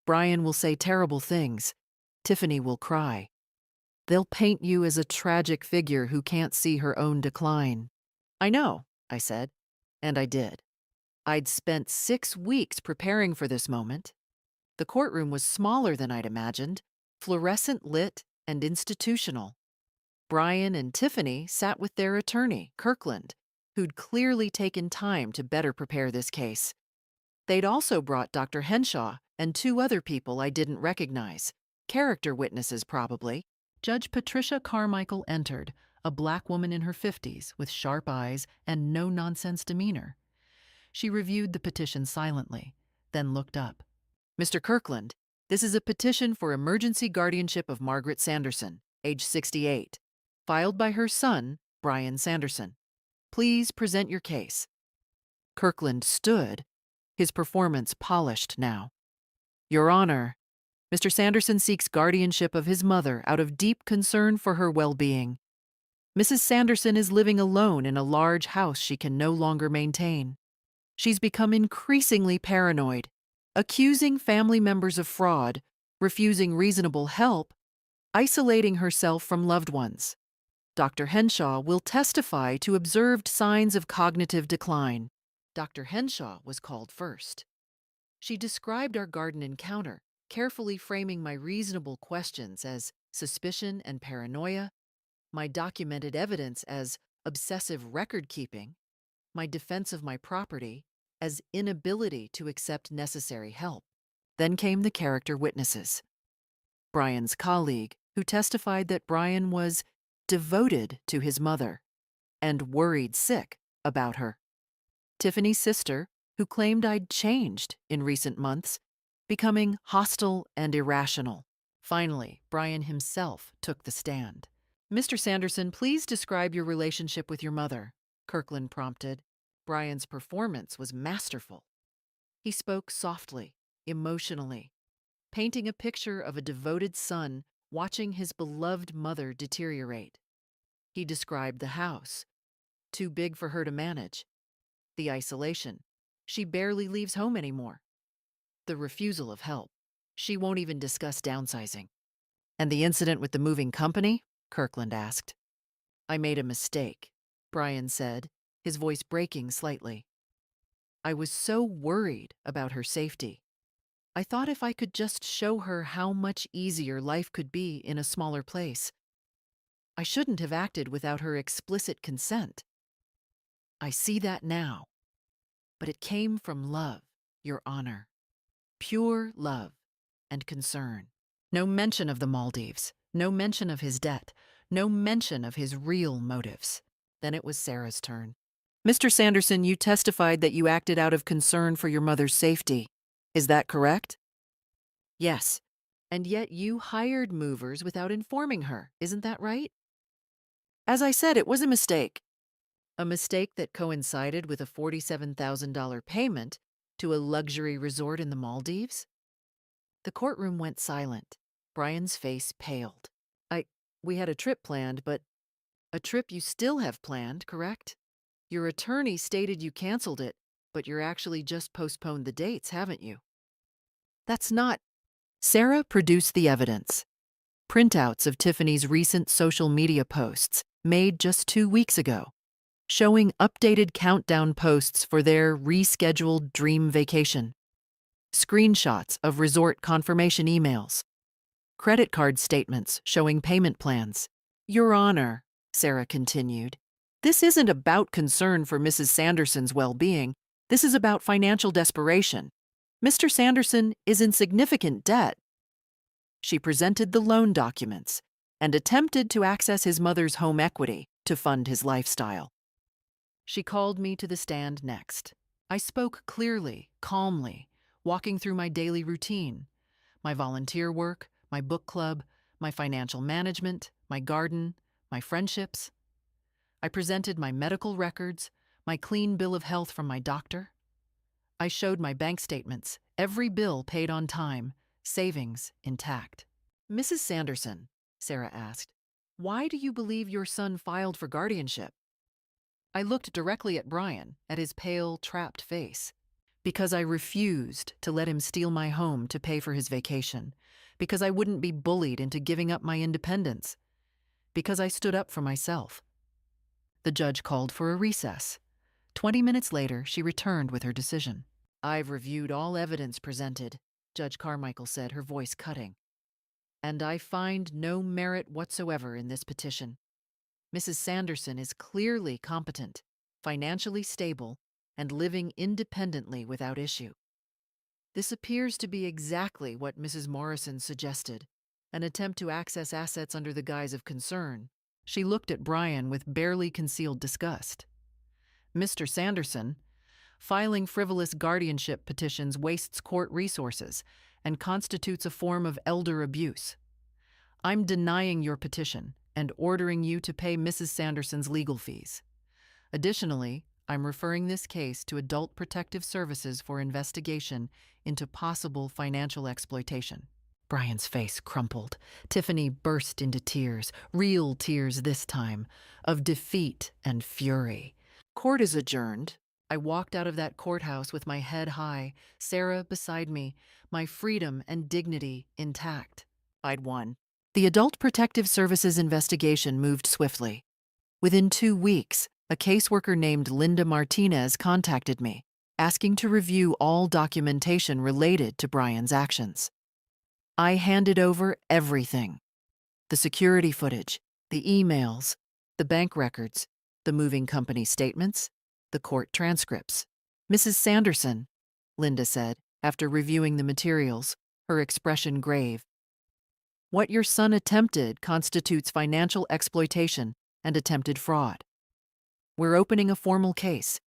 Brian will say terrible things. Tiffany will cry. They'll paint you as a tragic figure who can't see her own decline. I know, I said, and I did. I'd spent 6 weeks preparing for this moment. The courtroom was smaller than I'd imagined, fluorescent lit and institutional. Brian and Tiffany sat with their attorney, Kirkland, who'd clearly taken time to better prepare this case. They'd also brought Dr. Henshaw and 2 other people I didn't recognize, character witnesses probably. Judge Patricia Carmichael entered, a black woman in her 50s with sharp eyes and no-nonsense demeanor. She reviewed the petition silently, then looked up. Mr. Kirkland, this is a petition for emergency guardianship of Margaret Sanderson, age 68, filed by her son, Brian Sanderson. Please present your case. Kirkland stood, his performance polished now. Your Honor, Mr. Sanderson seeks guardianship of his mother out of deep concern for her well-being. Mrs. Sanderson is living alone in a large house she can no longer maintain. She's become increasingly paranoid, accusing family members of fraud, refusing reasonable help, isolating herself from loved ones. Dr. Henshaw will testify to observed signs of cognitive decline. Dr. Henshaw was called first. She described our garden encounter, carefully framing my reasonable questions as suspicion and paranoia, my documented evidence as obsessive record-keeping, my defense of my property as inability to accept necessary help. Then came the character witnesses. Brian's colleague, who testified that Brian was devoted to his mother and worried sick about her. Tiffany's sister, who claimed I'd changed in recent months, becoming hostile and irrational. Finally, Brian himself took the stand. Mr. Sanderson, please describe your relationship with your mother, Kirkland prompted. Brian's performance was masterful. He spoke softly, emotionally, painting a picture of a devoted son watching his beloved mother deteriorate. He described the house, too big for her to manage, the isolation. She barely leaves home anymore. The refusal of help. She won't even discuss downsizing. And the incident with the moving company? Kirkland asked. I made a mistake, Brian said, his voice breaking slightly. I was so worried about her safety. I thought if I could just show her how much easier life could be in a smaller place. I shouldn't have acted without her explicit consent. I see that now. But it came from love, Your Honor. Pure love and concern. No mention of the Maldives, no mention of his debt, no mention of his real motives. Then it was Sarah's turn. Mr. Sanderson, you testified that you acted out of concern for your mother's safety. Is that correct? Yes. And yet you hired movers without informing her, isn't that right? As I said, it was a mistake. A mistake that coincided with a $47,000 payment to a luxury resort in the Maldives? The courtroom went silent. Brian's face paled. We had a trip planned, but a trip you still have planned, correct? Your attorney stated you canceled it, but you're actually just postponed the dates, haven't you? That's not. Sarah produced the evidence. Printouts of Tiffany's recent social media posts made just 2 weeks ago, showing updated countdown posts for their rescheduled dream vacation. Screenshots of resort confirmation emails. Credit card statements showing payment plans. Your Honor, Sarah continued, this isn't about concern for Mrs. Sanderson's well-being. This is about financial desperation. Mr. Sanderson is in significant debt. She presented the loan documents and attempted to access his mother's home equity to fund his lifestyle. She called me to the stand next. I spoke clearly, calmly, walking through my daily routine, my volunteer work, my book club, my financial management, my garden, my friendships. I presented my medical records, my clean bill of health from my doctor. I showed my bank statements, every bill paid on time, savings intact. Mrs. Sanderson, Sarah asked, why do you believe your son filed for guardianship? I looked directly at Brian, at his pale, trapped face. Because I refused to let him steal my home to pay for his vacation. Because I wouldn't be bullied into giving up my independence. Because I stood up for myself. The judge called for a recess. 20 minutes later, she returned with her decision. "I've reviewed all evidence presented," Judge Carmichael said, her voice cutting. "And I find no merit whatsoever in this petition. Mrs. Sanderson is clearly competent, financially stable, and living independently without issue. This appears to be exactly what Mrs. Morrison suggested, an attempt to access assets under the guise of concern." She looked at Brian with barely concealed disgust. "Mr. Sanderson, filing frivolous guardianship petitions wastes court resources and constitutes a form of elder abuse. I'm denying your petition and ordering you to pay Mrs. Sanderson's legal fees. Additionally, I'm referring this case to Adult Protective Services for investigation into possible financial exploitation." Brian's face crumpled. Tiffany burst into tears, real tears this time, of defeat and fury. "Court is adjourned." I walked out of that courthouse with my head high, Sarah beside me, my freedom and dignity intact. I'd won. The Adult Protective Services investigation moved swiftly. Within 2 weeks, a caseworker named Linda Martinez contacted me, asking to review all documentation related to Brian's actions. I handed over everything: the security footage, the emails, the bank records, the moving company statements, the court transcripts. "Mrs. Sanderson," Linda said, after reviewing the materials, her expression grave, "what your son attempted constitutes financial exploitation and attempted fraud. We're opening a formal case.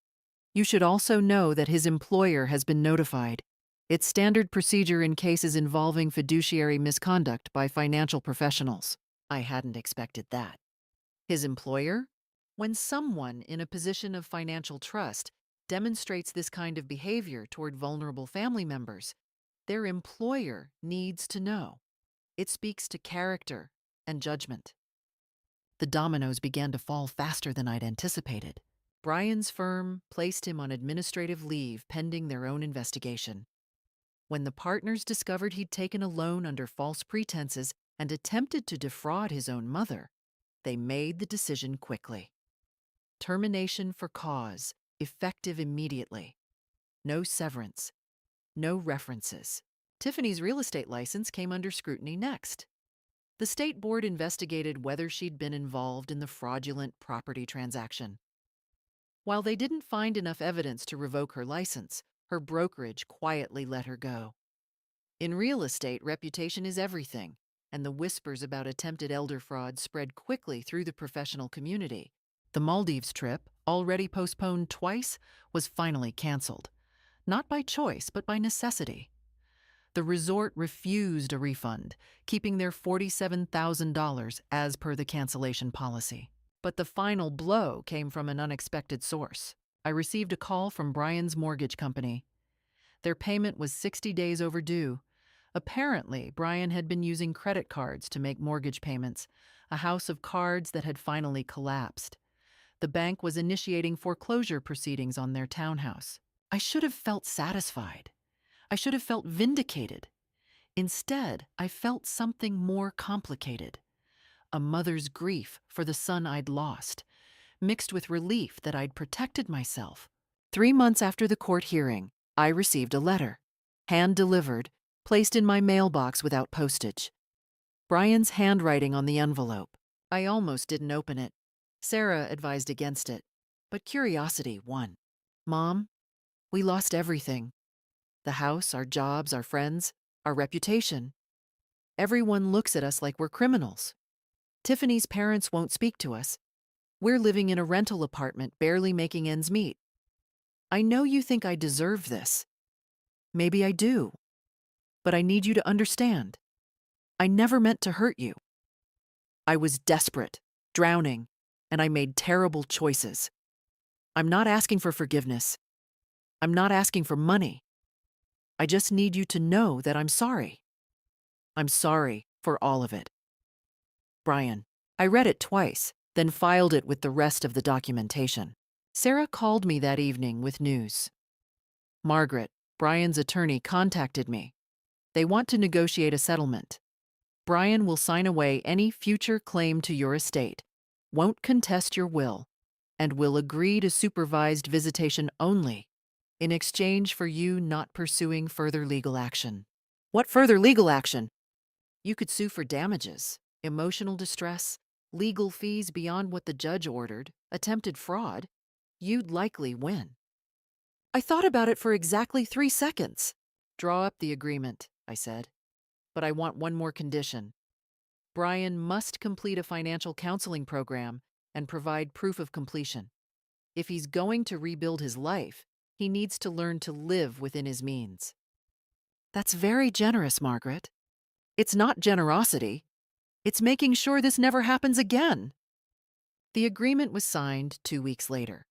You should also know that his employer has been notified. It's standard procedure in cases involving fiduciary misconduct by financial professionals." I hadn't expected that. His employer? When someone in a position of financial trust demonstrates this kind of behavior toward vulnerable family members, their employer needs to know. It speaks to character and judgment. The dominoes began to fall faster than I'd anticipated. Brian's firm placed him on administrative leave pending their own investigation. When the partners discovered he'd taken a loan under false pretenses and attempted to defraud his own mother, they made the decision quickly. Termination for cause, effective immediately. No severance. No references. Tiffany's real estate license came under scrutiny next. The state board investigated whether she'd been involved in the fraudulent property transaction. While they didn't find enough evidence to revoke her license, her brokerage quietly let her go. In real estate, reputation is everything, and the whispers about attempted elder fraud spread quickly through the professional community. The Maldives trip, already postponed twice, was finally canceled. Not by choice, but by necessity. The resort refused a refund, keeping their $47,000 as per the cancellation policy. But the final blow came from an unexpected source. I received a call from Brian's mortgage company. Their payment was 60 days overdue. Apparently, Brian had been using credit cards to make mortgage payments, a house of cards that had finally collapsed. The bank was initiating foreclosure proceedings on their townhouse. I should have felt satisfied. I should have felt vindicated. Instead, I felt something more complicated. A mother's grief for the son I'd lost, mixed with relief that I'd protected myself. 3 months after the court hearing, I received a letter, hand-delivered, placed in my mailbox without postage. Brian's handwriting on the envelope. I almost didn't open it. Sarah advised against it, but curiosity won. "Mom, we lost everything. The house, our jobs, our friends, our reputation. Everyone looks at us like we're criminals. Tiffany's parents won't speak to us. We're living in a rental apartment, barely making ends meet. I know you think I deserve this. Maybe I do. But I need you to understand. I never meant to hurt you. I was desperate, drowning, and I made terrible choices. I'm not asking for forgiveness. I'm not asking for money. I just need you to know that I'm sorry. I'm sorry for all of it. Brian." I read it twice, then filed it with the rest of the documentation. Sarah called me that evening with news. "Margaret, Brian's attorney, contacted me. They want to negotiate a settlement." Brian will sign away any future claim to your estate, won't contest your will, and will agree to supervised visitation only in exchange for you not pursuing further legal action. What further legal action? You could sue for damages, emotional distress, legal fees beyond what the judge ordered, attempted fraud. You'd likely win. I thought about it for exactly 3 seconds. Draw up the agreement, I said. But I want one more condition. Brian must complete a financial counseling program and provide proof of completion. If he's going to rebuild his life, he needs to learn to live within his means. That's very generous, Margaret. It's not generosity. It's making sure this never happens again. The agreement was signed 2 weeks later.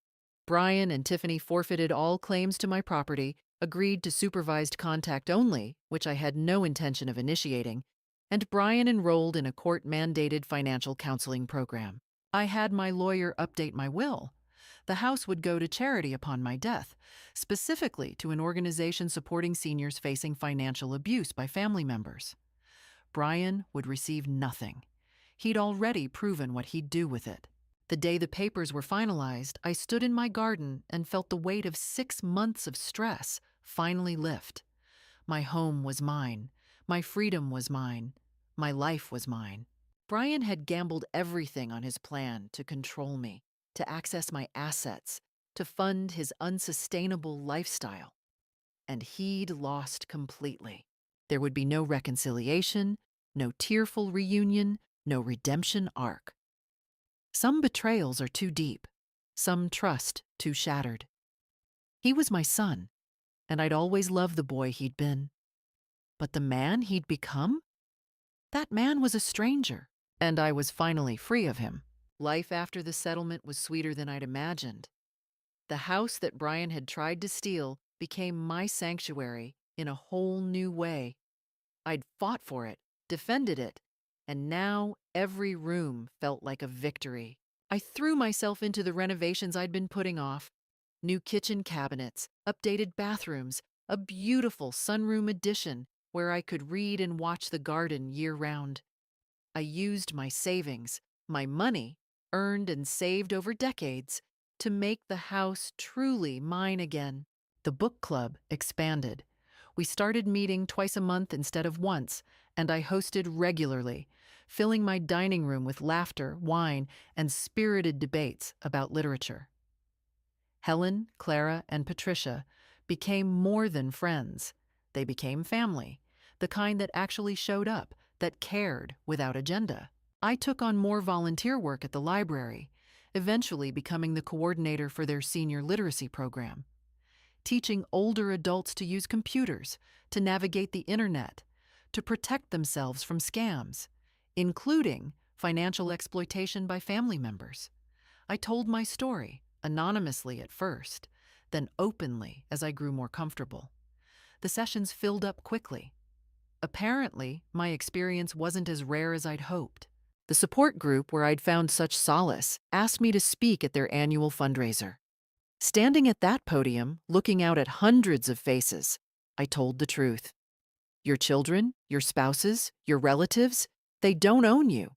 Brian and Tiffany forfeited all claims to my property, agreed to supervised contact only, which I had no intention of initiating, and Brian enrolled in a court-mandated financial counseling program. I had my lawyer update my will. The house would go to charity upon my death, specifically to an organization supporting seniors facing financial abuse by family members. Brian would receive nothing. He'd already proven what he'd do with it. The day the papers were finalized, I stood in my garden and felt the weight of 6 months of stress finally lift. My home was mine. My freedom was mine. My life was mine. Brian had gambled everything on his plan to control me, to access my assets, to fund his unsustainable lifestyle. And he'd lost completely. There would be no reconciliation, no tearful reunion, no redemption arc. Some betrayals are too deep, some trust too shattered. He was my son, and I'd always loved the boy he'd been. But the man he'd become? That man was a stranger, and I was finally free of him. Life after the settlement was sweeter than I'd imagined. The house that Brian had tried to steal became my sanctuary in a whole new way. I'd fought for it, defended it, and now every room felt like a victory. I threw myself into the renovations I'd been putting off. New kitchen cabinets, updated bathrooms, a beautiful sunroom addition where I could read and watch the garden year-round. I used my savings, my money, earned and saved over decades, to make the house truly mine again. The book club expanded. We started meeting twice a month instead of once, and I hosted regularly, filling my dining room with laughter, wine, and spirited debates about literature. Helen, Clara, and Patricia became more than friends. They became family, the kind that actually showed up, that cared without agenda. I took on more volunteer work at the library, eventually becoming the coordinator for their senior literacy program, teaching older adults to use computers, to navigate the internet, to protect themselves from scams, including financial exploitation by family members. I told my story, anonymously at first, then openly as I grew more comfortable. The sessions filled up quickly. Apparently, my experience wasn't as rare as I'd hoped. The support group where I'd found such solace asked me to speak at their annual fundraiser. Standing at that podium, looking out at hundreds of faces, I told the truth. Your children, your spouses, your relatives, they don't own you.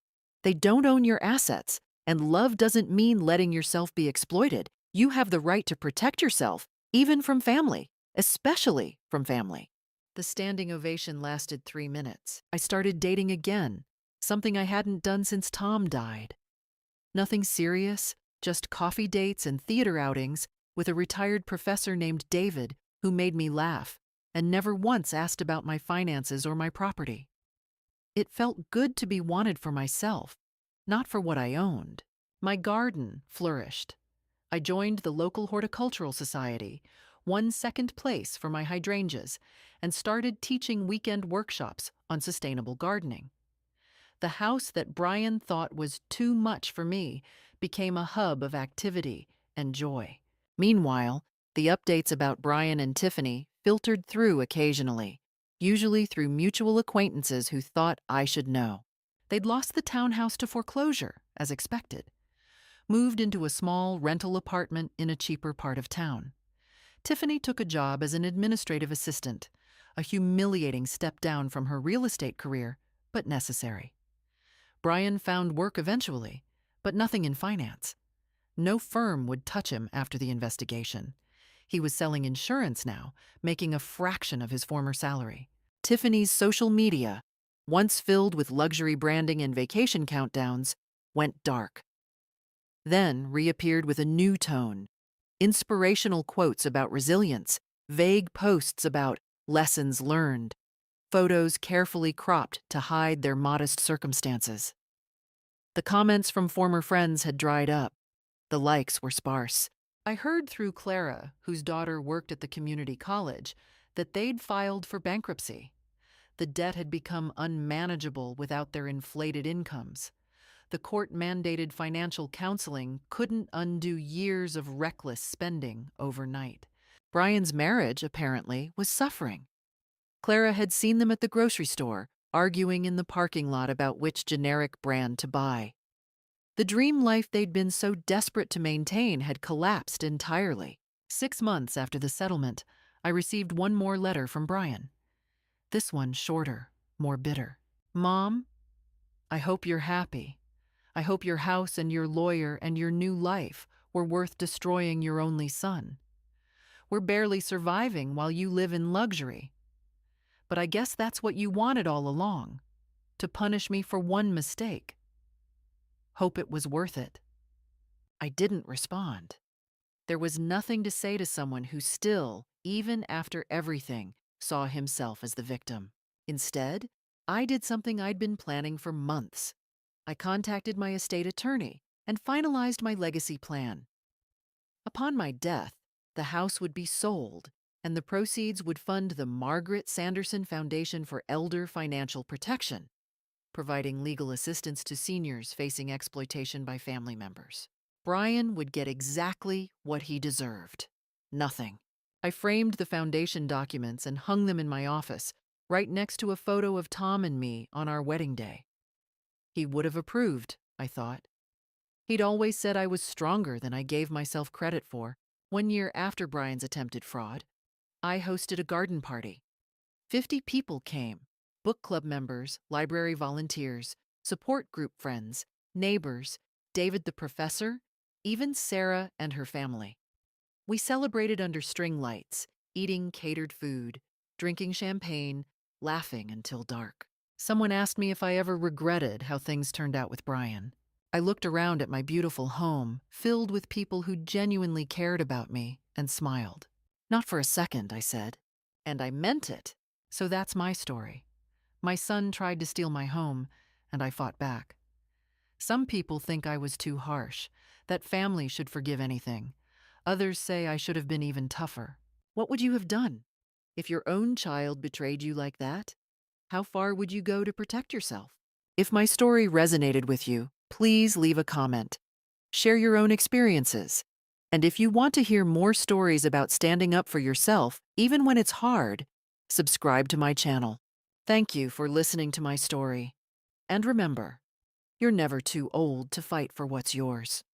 They don't own your assets. And love doesn't mean letting yourself be exploited. You have the right to protect yourself, even from family, especially from family. The standing ovation lasted 3 minutes. I started dating again, something I hadn't done since Tom died. Nothing serious, just coffee dates and theater outings with a retired professor named David who made me laugh and never once asked about my finances or my property. It felt good to be wanted for myself, not for what I owned. My garden flourished. I joined the local horticultural society, won second place for my hydrangeas, and started teaching weekend workshops on sustainable gardening. The house that Brian thought was too much for me became a hub of activity and joy. Meanwhile, the updates about Brian and Tiffany filtered through occasionally, usually through mutual acquaintances who thought I should know. They'd lost the townhouse to foreclosure, as expected, moved into a small rental apartment in a cheaper part of town. Tiffany took a job as an administrative assistant, a humiliating step down from her real estate career, but necessary. Brian found work eventually, but nothing in finance. No firm would touch him after the investigation. He was selling insurance now, making a fraction of his former salary. Tiffany's social media, once filled with luxury branding and vacation countdowns, went dark. Then reappeared with a new tone: inspirational quotes about resilience, vague posts about lessons learned, photos carefully cropped to hide their modest circumstances. The comments from former friends had dried up. The likes were sparse. I heard through Clara, whose daughter worked at the community college, that they'd filed for bankruptcy. The debt had become unmanageable without their inflated incomes. The court-mandated financial counseling couldn't undo years of reckless spending overnight. Brian's marriage, apparently, was suffering. Clara had seen them at the grocery store, arguing in the parking lot about which generic brand to buy. The dream life they'd been so desperate to maintain had collapsed entirely. 6 months after the settlement, I received one more letter from Brian. This one shorter, more bitter. "Mom, I hope you're happy. I hope your house and your lawyer and your new life were worth destroying your only son. We're barely surviving while you live in luxury. But I guess that's what you wanted all along, to punish me for one mistake. Hope it was worth it." I didn't respond. There was nothing to say to someone who still, even after everything, saw himself as the victim. Instead, I did something I'd been planning for months. I contacted my estate attorney and finalized my legacy plan. Upon my death, the house would be sold, and the proceeds would fund the Margaret Sanderson Foundation for Elder Financial Protection, providing legal assistance to seniors facing exploitation by family members. Brian would get exactly what he deserved: nothing. I framed the foundation documents and hung them in my office, right next to a photo of Tom and me on our wedding day. He would have approved, I thought. He'd always said I was stronger than I gave myself credit for. 1 year after Brian's attempted fraud, I hosted a garden party. 50 people came: book club members, library volunteers, support group friends, neighbors, David the professor, even Sarah and her family. We celebrated under string lights, eating catered food, drinking champagne, laughing until dark. Someone asked me if I ever regretted how things turned out with Brian. I looked around at my beautiful home, filled with people who genuinely cared about me, and smiled. "Not for a second," I said. And I meant it. So that's my story. My son tried to steal my home, and I fought back. Some people think I was too harsh, that family should forgive anything. Others say I should have been even tougher. What would you have done if your own child betrayed you like that? How far would you go to protect yourself? If my story resonated with you, please leave a comment. Share your own experiences. And if you want to hear more stories about standing up for yourself, even when it's hard, subscribe to my channel. Thank you for listening to my story. And remember, you're never too old to fight for what's yours.